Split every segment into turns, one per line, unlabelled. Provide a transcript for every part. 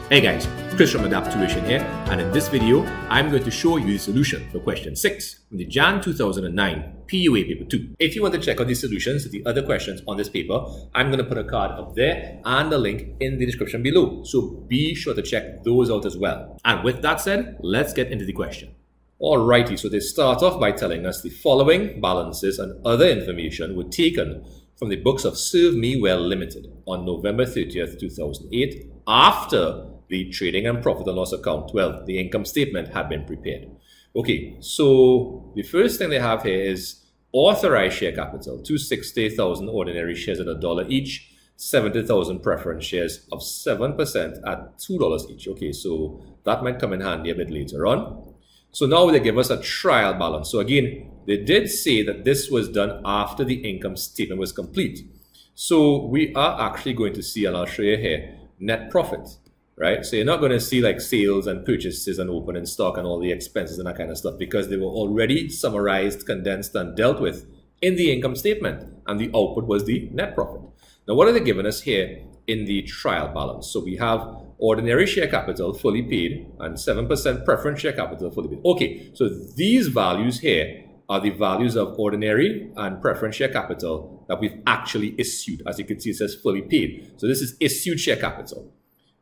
Hey guys, Chris from Appropriation here, and in this video, I'm going to show you the solution for question 6 from the Jan 2009 PoA Paper 2. If you want to check out the solutions to the other questions on this paper, I'm going to put a card up there and a link in the description below, so be sure to check those out as well. And with that said, let's get into the question. Alrighty, so they start off by telling us the following balances and other information were taken from the books of Serve Me Well Limited on November 30th, 2008, after the trading and profit and loss account, well, the income statement had been prepared. Okay, so the first thing they have here is authorized share capital, 260,000 ordinary shares at $1 each, 70,000 preference shares of 7% at $2 each. Okay, so that might come in handy a bit later on. So now they give us a trial balance. So again, they did say that this was done after the income statement was complete. So we are actually going to see, and I'll show you here, net profit, right? So you're not going to see like sales and purchases and opening stock and all the expenses and that kind of stuff, because they were already summarized, condensed, and dealt with in the income statement, and the output was the net profit. Now, what are they giving us here in the trial balance? So we have ordinary share capital fully paid and 7% preference share capital fully paid. Okay, so these values here are the values of ordinary and preference share capital that we've actually issued. As you can see, it says fully paid. So this is issued share capital,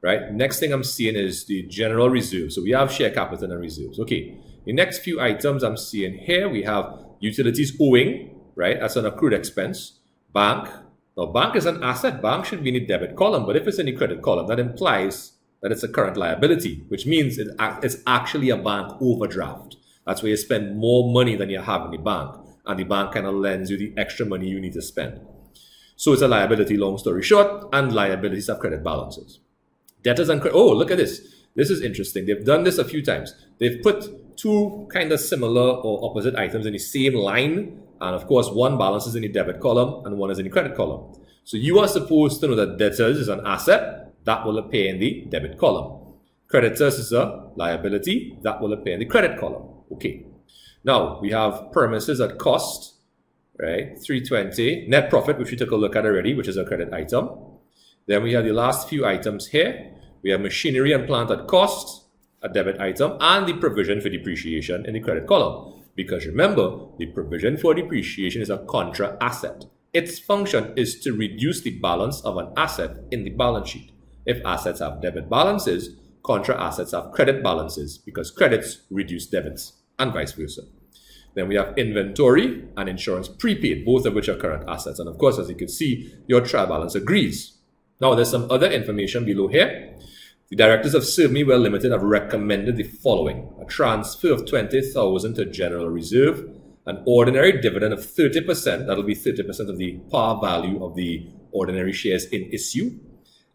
right? Next thing I'm seeing is the general reserve. So we have share capital and reserves. Okay, the next few items I'm seeing here, we have utilities owing, right? That's an accrued expense. Bank. Now, bank is an asset. Bank should be in the debit column, but if it's in the credit column, that implies that it's a current liability, which means it's actually a bank overdraft. That's where you spend more money than you have in the bank, and the bank kind of lends you the extra money you need to spend. So it's a liability, long story short, and liabilities have credit balances. Debtors and credit. Oh, look at this. This is interesting. They've done this a few times. They've put two kind of similar or opposite items in the same line, and of course, one balance is in the debit column and one is in the credit column. So you are supposed to know that debtors is an asset that will appear in the debit column. Creditors is a liability that will appear in the credit column. Okay. Now we have premises at cost, right? 320. Net profit, which we took a look at already, which is a credit item. Then we have the last few items here. We have machinery and plant at cost, a debit item, and the provision for depreciation in the credit column. Because remember, the provision for depreciation is a contra asset. Its function is to reduce the balance of an asset in the balance sheet. If assets have debit balances, contra assets have credit balances, because credits reduce debits and vice versa. Then we have inventory and insurance prepaid, both of which are current assets. And of course, as you can see, your trial balance agrees. Now, there's some other information below here. The directors of Serve Me Well Limited have recommended the following: a transfer of 20,000 to general reserve, an ordinary dividend of 30%, that'll be 30% of the par value of the ordinary shares in issue,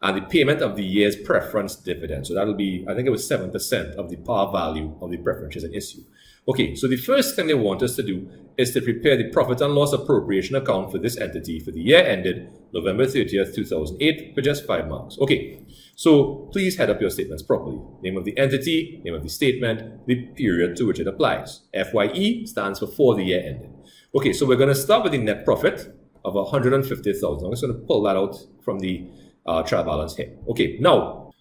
and the payment of the year's preference dividend. So that'll be, I think it was 7% of the par value of the preference shares in issue. Okay, so the first thing they want us to do is to prepare the profit and loss appropriation account for this entity for the year ended November 30th, 2008 for just 5 marks. Okay, so please head up your statements properly. Name of the entity, name of the statement, the period to which it applies. FYE stands for the year ended. Okay, so we're going to start with the net profit of 150,000. I'm just going to pull that out from the trial balance here. Okay, now,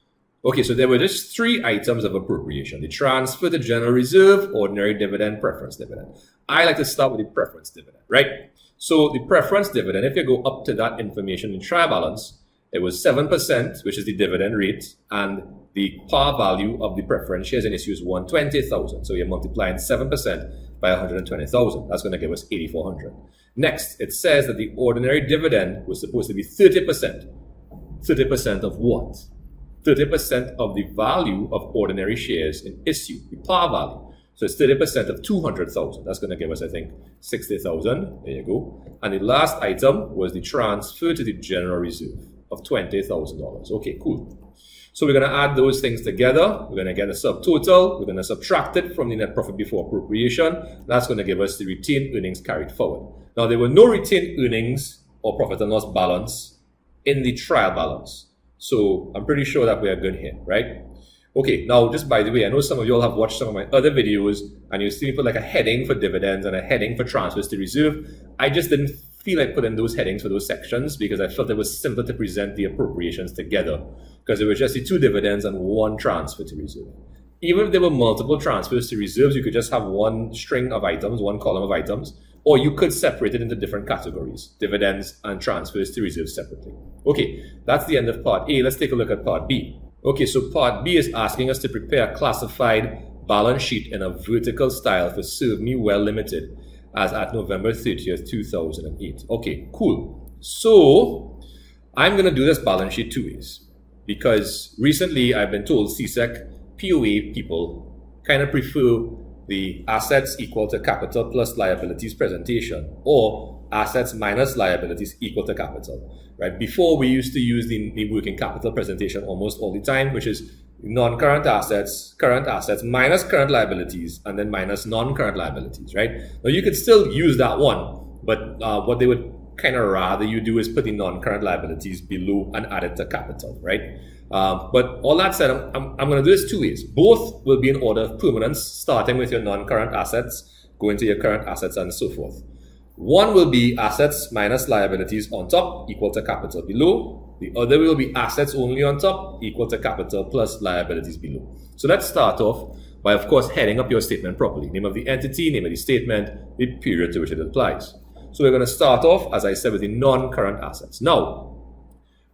so there were just 3 items of appropriation: the transfer to general reserve, ordinary dividend, preference dividend. I like to start with the preference dividend, right? So the preference dividend, if you go up to that information in trial balance, it was 7%, which is the dividend rate, and the par value of the preference shares in issue is 120,000. So you're multiplying 7% by 120,000. That's going to give us 8,400. Next, it says that the ordinary dividend was supposed to be 30%. 30% of what? 30% of the value of ordinary shares in issue, the par value. So it's 30% of 200,000. That's going to give us, I think, 60,000. There you go. And the last item was the transfer to the general reserve of $20,000. Okay, cool. So we're going to add those things together. We're going to get a subtotal. We're going to subtract it from the net profit before appropriation. That's going to give us the retained earnings carried forward. Now, there were no retained earnings or profit and loss balance in the trial balance. So I'm pretty sure that we are good here, right? Okay, now just by the way, I know some of you all have watched some of my other videos and you've seen me put like a heading for dividends and a heading for transfers to reserve. I just didn't feel like putting those headings for those sections because I felt it was simpler to present the appropriations together because it was just the 2 dividends and 1 transfer to reserve. Even if there were multiple transfers to reserves, you could just have 1 string of items, 1 column of items, or you could separate it into different categories, dividends and transfers to reserves separately. Okay, that's the end of part A. Let's take a look at part B. Okay, so part B is asking us to prepare a classified balance sheet in a vertical style for Serve Me Well Limited as at November 30th, 2008. Okay, cool. So I'm going to do this balance sheet 2 ways because recently I've been told CSEC POA people kind of prefer the assets equal to capital plus liabilities presentation or assets minus liabilities equal to capital, right? Before we used to use the working capital presentation almost all the time, which is non-current assets, current assets minus current liabilities, and then minus non-current liabilities, right? Now you could still use that one, but what they would kind of rather you do is put the non-current liabilities below and add it to capital, right? But all that said, I'm going to do this 2 ways. Both will be in order of permanence, starting with your non-current assets, going to your current assets, and so forth. One will be assets minus liabilities on top equal to capital below. The other will be assets only on top equal to capital plus liabilities below. So let's start off by, of course, heading up your statement properly. Name of the entity, name of the statement, the period to which it applies. So we're going to start off, as I said, with the non-current assets. Now,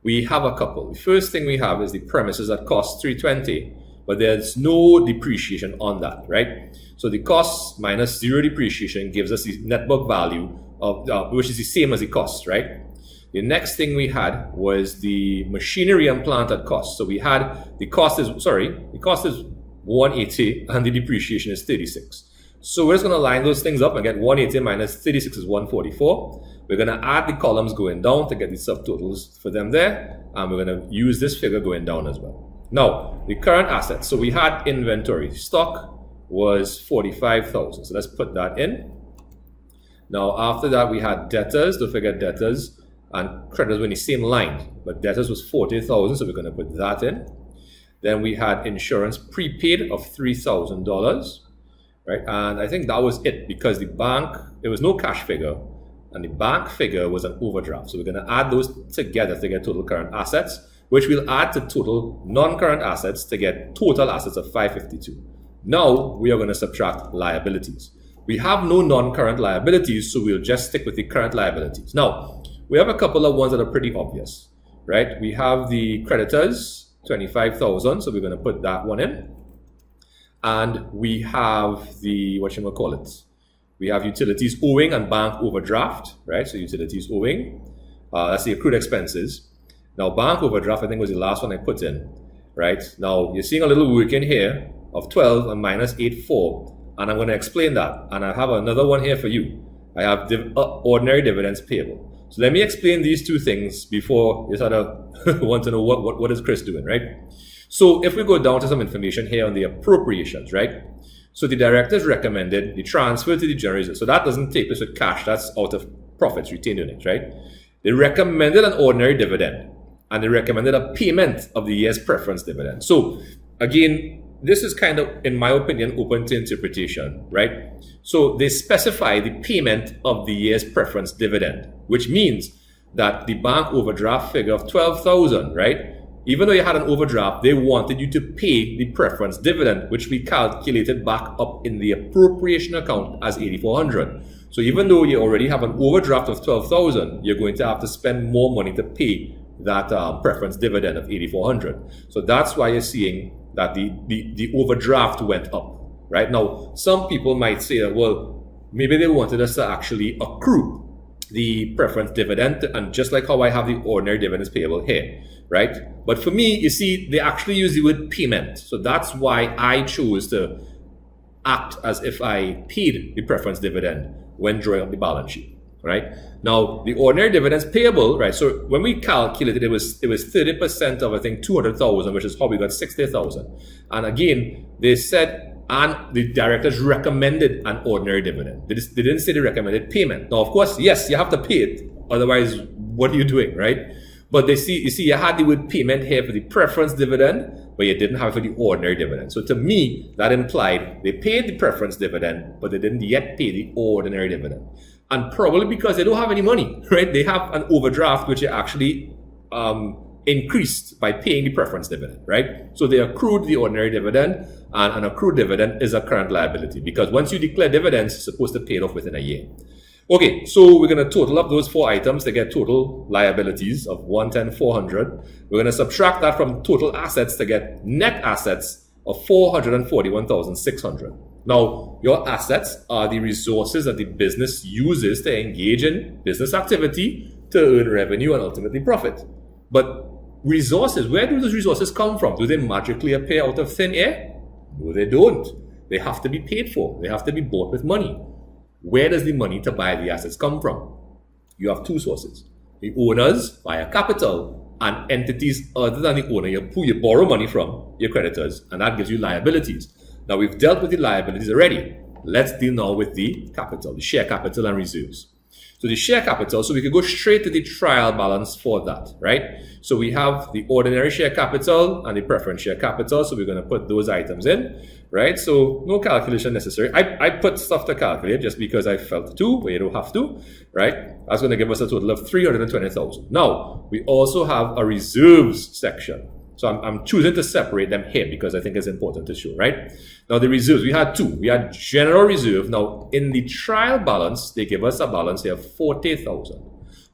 we have a couple. The first thing we have is the premises at cost 320, but there's no depreciation on that, right? So the cost minus 0 depreciation gives us the net book value of which is the same as the cost, right? The next thing we had was the machinery and plant at cost. So we had the cost is 180 and the depreciation is 36. So we're just going to line those things up and get 180 minus 36 is 144. We're going to add the columns going down to get the subtotals for them there, and we're going to use this figure going down as well. Now, the current assets. So we had inventory. Stock was 45,000. So let's put that in. Now, after that, we had debtors. Don't forget debtors and creditors were in the same line, but debtors was 40,000. So we're going to put that in. Then we had insurance prepaid of $3,000, right? And I think that was it because the bank, there was no cash figure. And the bank figure was an overdraft. So we're going to add those together to get total current assets, which we'll add to total non-current assets to get total assets of 552. Now we are going to subtract liabilities. We have no non-current liabilities, so we'll just stick with the current liabilities. Now, we have a couple of ones that are pretty obvious, right? We have the creditors, 25,000, so we're going to put that one in. And we have the, we have utilities owing and bank overdraft, right? So utilities owing, that's the accrued expenses. Now bank overdraft, I think was the last one I put in, right? Now you're seeing a little work in here of 12 and minus 8.4, and I'm going to explain that. And I have another one here for you. I have ordinary dividends payable. So let me explain these 2 things before you sort of want to know what is Chris doing, right? So if we go down to some information here on the appropriations, right? So the directors recommended the transfer to the general reserve. So that doesn't take place with cash. That's out of profits, retained earnings, right? They recommended an ordinary dividend and they recommended a payment of the year's preference dividend. So again, this is kind of, in my opinion, open to interpretation, right? So they specify the payment of the year's preference dividend, which means that the bank overdraft figure of 12,000, right? Even though you had an overdraft, they wanted you to pay the preference dividend, which we calculated back up in the appropriation account as 8,400. So even though you already have an overdraft of 12,000, you're going to have to spend more money to pay that preference dividend of 8,400. So that's why you're seeing that the overdraft went up, right? Now, some people might say, well, maybe they wanted us to actually accrue the preference dividend, and just like how I have the ordinary dividends payable here, right? But for me, you see, they actually use the word payment. So that's why I chose to act as if I paid the preference dividend when drawing up the balance sheet, right? Now, the ordinary dividends payable, right? So when we calculated, it was 30% of, I think, 200,000, which is how we got 60,000. And again, they said, and the directors recommended an ordinary dividend. They didn't say they recommended payment. Now, of course, yes, you have to pay it. Otherwise, what are you doing, right? But you see, you had the word payment here for the preference dividend, but you didn't have it for the ordinary dividend. So to me, that implied they paid the preference dividend, but they didn't yet pay the ordinary dividend. And probably because they don't have any money, right? They have an overdraft which they actually increased by paying the preference dividend, right? So they accrued the ordinary dividend, and an accrued dividend is a current liability because once you declare dividends, you're supposed to pay it off within a year. Okay, so we're going to total up those 4 items to get total liabilities of 110,400. We're going to subtract that from total assets to get net assets of 441,600. Now, your assets are the resources that the business uses to engage in business activity to earn revenue and ultimately profit. But resources, where do those resources come from? Do they magically appear out of thin air? No, they don't. They have to be paid for. They have to be bought with money. Where does the money to buy the assets come from? You have 2 sources. The owners via capital and entities other than the owner you borrow money from, your creditors, and that gives you liabilities. Now, we've dealt with the liabilities already. Let's deal now with the capital, the share capital and reserves. So the share capital, so we could go straight to the trial balance for that, right? So we have the ordinary share capital and the preference share capital. So we're going to put those items in, right? So no calculation necessary. I put stuff to calculate just because I felt to, but you don't have to, right? That's going to give us a total of 320,000. Now, we also have a reserves section. So I'm choosing to separate them here because I think it's important to show, right? Now, the reserves, we had 2. We had general reserve. Now, in the trial balance, they give us a balance here of 40,000.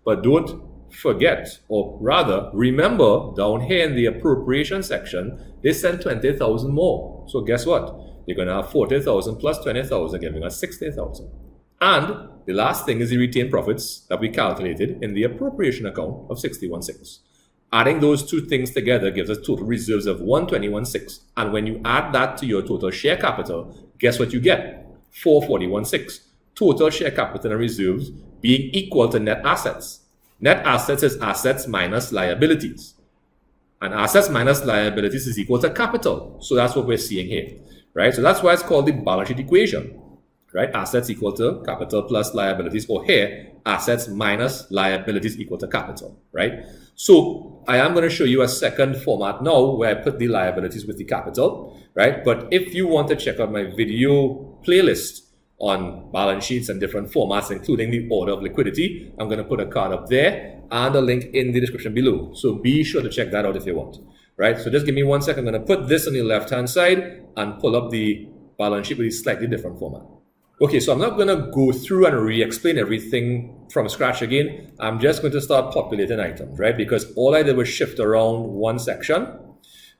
But don't forget, or rather, remember, down here in the appropriation section, they sent 20,000 more. So guess what? You're going to have 40,000 plus 20,000, giving us 60,000. And the last thing is the retained profits that we calculated in the appropriation account of 61,600. Adding those 2 things together gives us total reserves of 121,600. And when you add that to your total share capital, guess what you get? 441,600. Total share capital and reserves being equal to net assets. Net assets is assets minus liabilities. And assets minus liabilities is equal to capital. So that's what we're seeing here, right? So that's why it's called the balance sheet equation, right? Assets equal to capital plus liabilities, or here, assets minus liabilities equal to capital, right? So I am going to show you a second format now where I put the liabilities with the capital, right? But if you want to check out my video playlist on balance sheets and different formats, including the order of liquidity, I'm going to put a card up there and a link in the description below. So be sure to check that out if you want, right? So just give me 1 second. I'm going to put this on the left-hand side and pull up the balance sheet with a slightly different format. Okay, so I'm not going to go through and re-explain everything from scratch again. I'm just going to start populating items, right? Because all I did was shift around one section,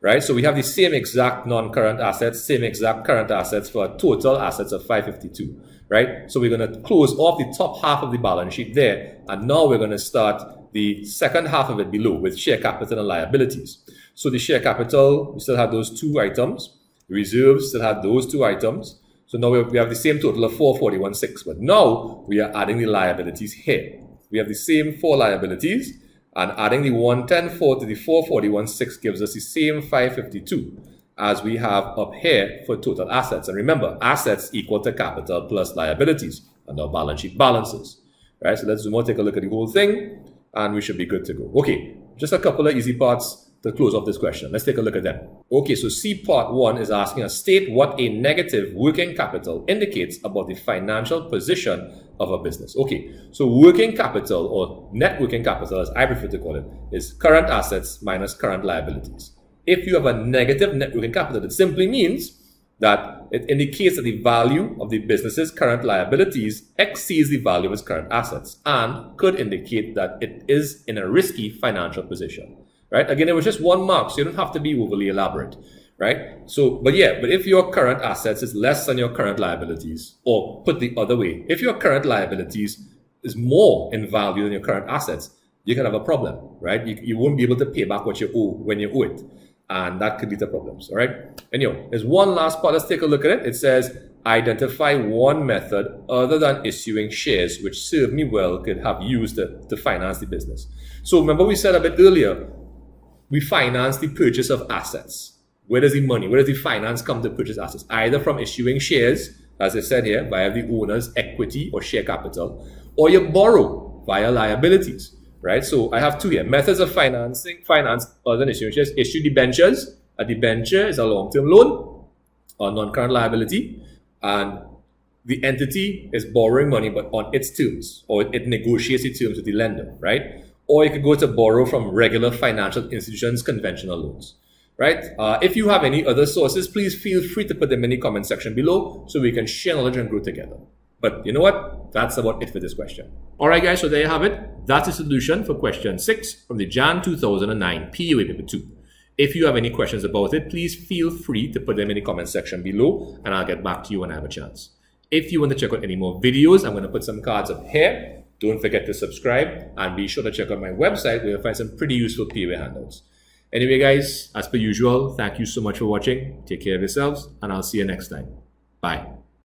right? So we have the same exact non-current assets, same exact current assets for a total assets of 552, right? So we're going to close off the top half of the balance sheet there. And now we're going to start the second half of it below with share capital and liabilities. So the share capital, we still have those 2 items. The reserves still have those 2 items. So now we have the same total of 441,600, but now we are adding the liabilities here. We have the same 4 liabilities, and adding the 110,400 to the 441,600 gives us the same 552 as we have up here for total assets. And remember, assets equal to capital plus liabilities, and our balance sheet balances. Right? So let's zoom out, take a look at the whole thing, and we should be good to go. Okay, just a couple of easy parts to close off this question. Let's take a look at them. Okay, so C part 1 is asking us, state what a negative working capital indicates about the financial position of a business. Okay, so working capital, or net working capital as I prefer to call it, is current assets minus current liabilities. If you have a negative net working capital, it simply means that it indicates that the value of the business's current liabilities exceeds the value of its current assets and could indicate that it is in a risky financial position. Right? Again, it was just 1 mark, so you don't have to be overly elaborate, right? So, but if your current assets is less than your current liabilities, or put the other way, if your current liabilities is more in value than your current assets, you can have a problem, right? You won't be able to pay back what you owe when you owe it, and that could lead to problems, all right? Anyway, there's one last part. Let's take a look at it. It says, identify one method other than issuing shares which serve me well could have used to finance the business. So remember we said a bit earlier, we finance the purchase of assets. Where does the finance come to purchase assets? Either from issuing shares, as I said here, via the owner's equity or share capital, or you borrow via liabilities, right? So I have 2 here. Methods of finance other than issuing shares. Issue debentures. A debenture is a long-term loan or non-current liability. And the entity is borrowing money but on its terms, or it negotiates its terms with the lender, right? Or you could go to borrow from regular financial institutions, conventional loans, right? If you have any other sources, please feel free to put them in the comment section below so we can share knowledge and grow together. But you know what? That's about it for this question. All right, guys, so there you have it. That's the solution for question 6 from the Jan 2009 POA Paper 2. If you have any questions about it, please feel free to put them in the comment section below and I'll get back to you when I have a chance. If you want to check out any more videos, I'm going to put some cards up here. Don't forget to subscribe and be sure to check out my website where you'll find some pretty useful POA handouts. Anyway, guys, as per usual, thank you so much for watching. Take care of yourselves and I'll see you next time. Bye.